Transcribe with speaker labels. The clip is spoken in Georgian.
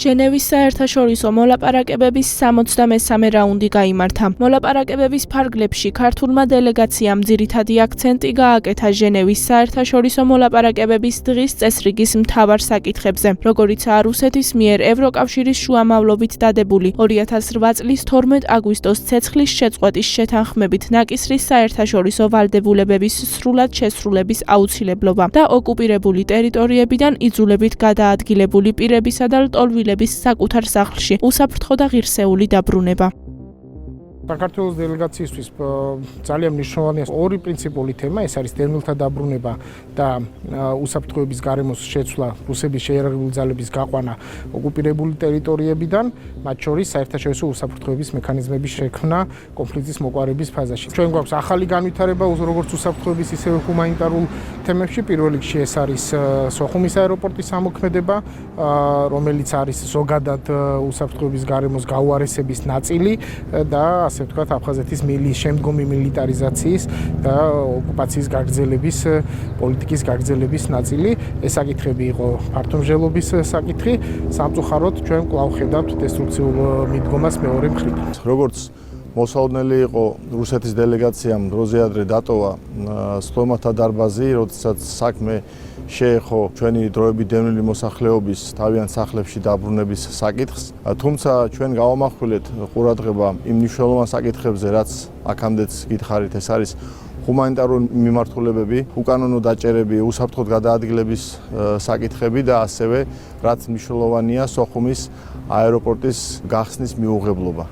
Speaker 1: ჟენევის საერთაშორისო მოლაპარაკებების 63-მე რაუნდი გაიმართა. მოლაპარაკებების ფარგლებში ქართულმა დელეგაციამ ძირითადი აქცენტი გააკეთა ჟენევის საერთაშორისო მოლაპარაკებების დღის წესრიგის მთავარ საკითხებზე, როგორიცაა რუსეთის მიერ ევროკავშირის შუამავლობით დადებული 2008 წლის 12 აგვისტოს ცეცხლის შეწყვეტის შეთანხმებით ნაკისრის საერთაშორისო ვალდებულებების სრულად შესრულების აუცილებლობა და ოკუპირებული ტერიტორიებიდან იძულებით გადაადგილებული პირებისა და ლტოლვილების საკუთარ სახლში უსაფრთხო და ღირსეული დაბრუნება.
Speaker 2: საქართველოს დელეგაციისთვის ძალიან მნიშვნელოვანია ორი პრინციპული თემა, ეს არის დევნილთა დაბრუნება და უსაფრთხოების გარემოს შეცვლა, რუსების შეიარაღებული ძალების გაყვანა ოკუპირებული ტერიტორიებიდან, მათ შორის საერთაშორისო უსაფრთხოების მექანიზმების შექმნა კონფლიქტის მოყვარების ფაზაში. ჩვენ გვაქვს ახალი განვითარება როგორც უსაფრთხოების, ისევე ჰუმანიტარულ თემებში. პირველ რიგში ეს არის სოხუმის აეროპორტის ამოქმედება, რომელიც არის ზოგადად უსაფრთხოების გარემოს გაუარესების ნაწილი და ასე ვთქვათ, აფხაზეთის შემდგომი მილიტარიზაციის და ოკუპაციის გაგრძელების, პოლიტიკის გაგრძელების ნაწილი. ეს საკითხები იყო ფართომჟელობის საკითხი. სამწუხაროდ ჩვენ კვლავ ხედავთ დესტრუქციულ მიდგომას მეორე მხრიდან.
Speaker 3: როგორც მოსალოდნელი იყო რუსეთის დელეგაციამ დროზე ადრე დატოვა სხდომათა დარბაზი, როდესაც საქმე შეეხო ჩვენი დროებით დევნილი მოსახლეობის თავიანთ სახლებში დაბრუნების საკითხს. თუმცა ჩვენ გავამახვილეთ ყურადღება იმ მნიშვნელოვან საკითხებზე, რაც აქამდეც გითხარით, ეს არის ჰუმანიტარული მიმართულებები, უკანონო დაჭერები, უსაფრთხოდ გადაადგილების საკითხები და ასევე რაც მნიშვნელოვანია სოხუმის აეროპორტის გახსნის მიუღებლობა.